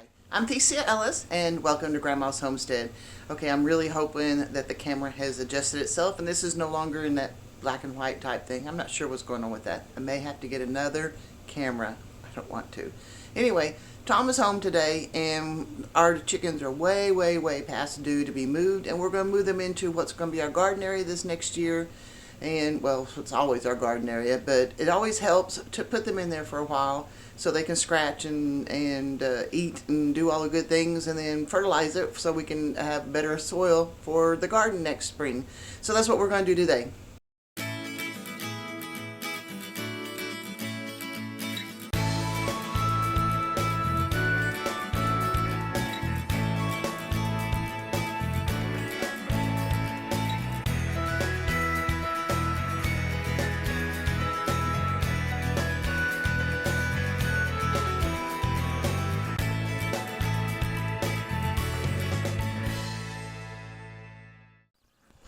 Hi, I'm theciaellis and welcome to Grandma's Homestead. Okay, I'm really hoping that the camera has adjusted itself and this is no longer in that black and white type thing. I'm not sure what's going on with that. I may have to get another camera. I don't want to. Anyway, Tom is home today and our chickens are way past due to be moved, and we're going to move them into what's going to be our garden area this next year. And well, it's always our garden area, but it always helps to put them in there for a while so they can scratch and eat and do all the good things, and then fertilize it so we can have better soil for the garden next spring. So that's what we're going to do today.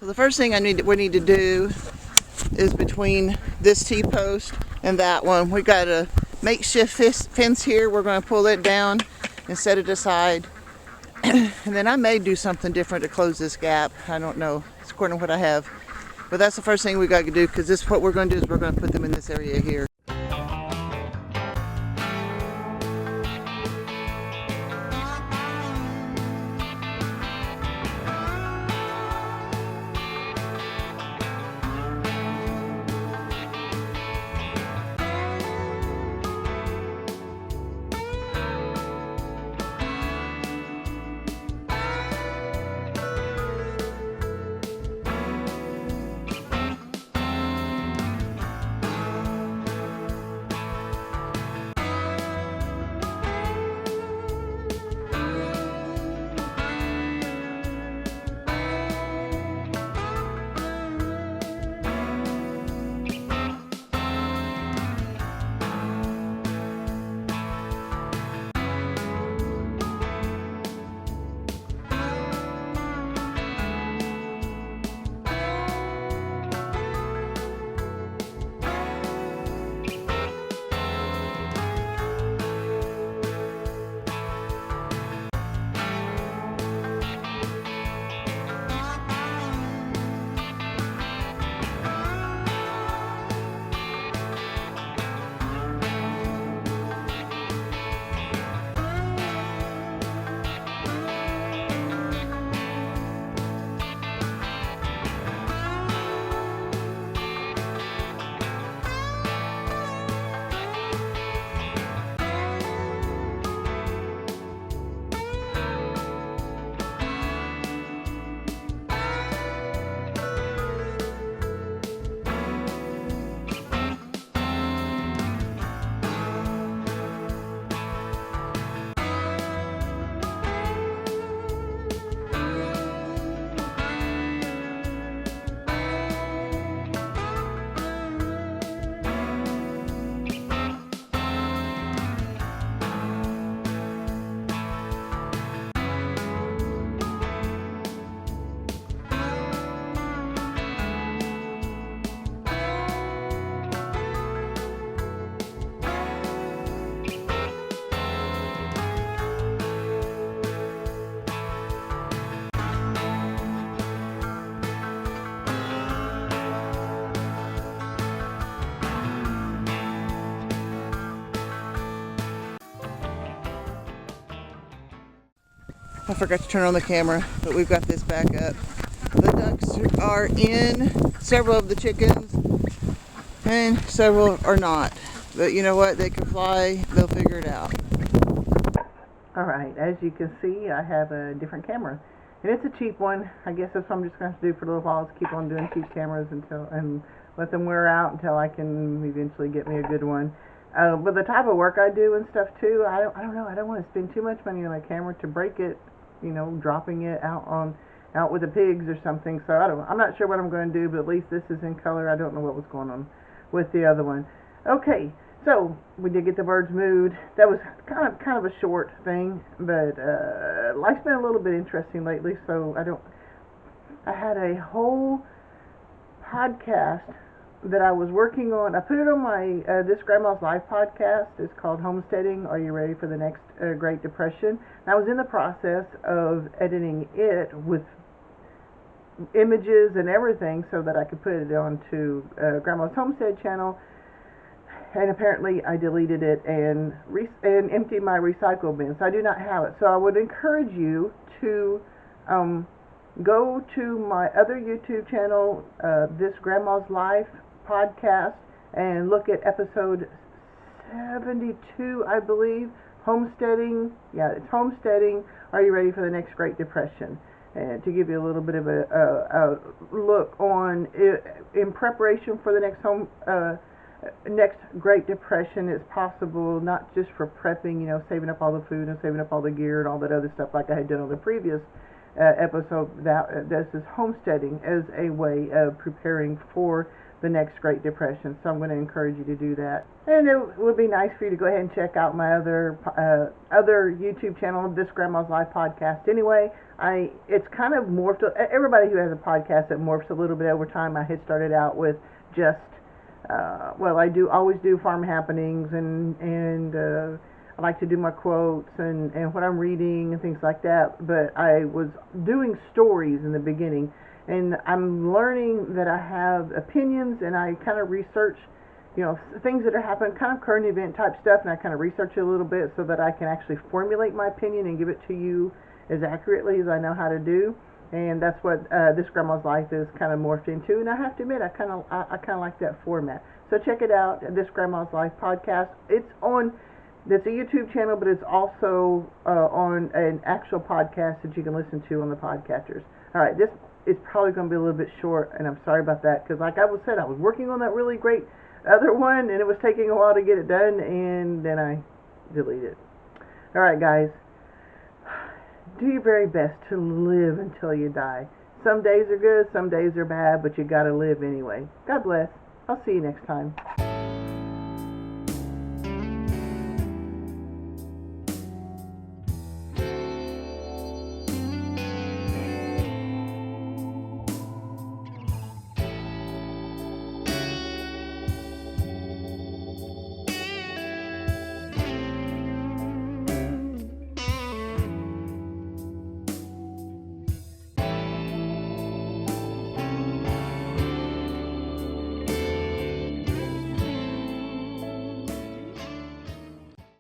So the first thing we need to do is between this T-post and that one, we got a makeshift fence here. We're going to pull it down and set it aside. And then I may do something different to close this gap. I don't know. It's according to what I have. But that's the first thing we got to do, because what we're going to do is we're going to put them in this area here. I forgot to turn on the camera, but we've got this back up. The ducks are in, several of the chickens, and several are not. But you know what? They can fly. They'll figure it out. Alright, as you can see, I have a different camera. And it's a cheap one. I guess that's what I'm just going to have to do for a little while, is keep on doing cheap cameras and let them wear out until I can eventually get me a good one. But the type of work I do and stuff too, I don't know. I don't want to spend too much money on a camera to break it, you know, dropping it out with the pigs or something. So I'm not sure what I'm going to do, but at least this is in color. I don't know what was going on with the other one. Okay, so we did get the birds moved. That was kind of a short thing, but life's been a little bit interesting lately. So I had a whole podcast that I was working on. I put it on my This Grandma's Life podcast. It's called Homesteading. Are you ready for the next Great Depression? And I was in the process of editing it with images and everything so that I could put it onto Grandma's Homestead channel. And apparently I deleted it and emptied my recycle bin. So I do not have it. So I would encourage you to go to my other YouTube channel, This Grandma's Life podcast, and look at episode 72, I believe. Homesteading. Yeah, it's Homesteading. Are you ready for the next Great Depression? And to give you a little bit of a look on in preparation for the next Great Depression. It's possible not just for prepping, you know, saving up all the food and saving up all the gear and all that other stuff like I had done on the previous episode. This is homesteading as a way of preparing for the next Great Depression. So I'm going to encourage you to do that. And it would be nice for you to go ahead and check out my other YouTube channel, This Grandma's Life podcast. Anyway, it's kind of morphed. Everybody who has a podcast, it morphs a little bit over time. I had started out with just I always do farm happenings and I like to do my quotes and what I'm reading and things like that. But I was doing stories in the beginning, and I'm learning that I have opinions, and I kind of research, you know, things that are happening, kind of current event type stuff, and I kind of research it a little bit so that I can actually formulate my opinion and give it to you as accurately as I know how to do. And that's what This Grandma's Life is kind of morphed into. And I have to admit, I kind of like that format. So check it out, This Grandma's Life podcast. It's a YouTube channel, but it's also on an actual podcast that you can listen to on the podcatchers. All right, this is probably going to be a little bit short, and I'm sorry about that, because like I said, I was working on that really great other one, and it was taking a while to get it done, and then I deleted it. All right, guys. Do your very best to live until you die. Some days are good, some days are bad, but you gotta live anyway. God bless. I'll see you next time.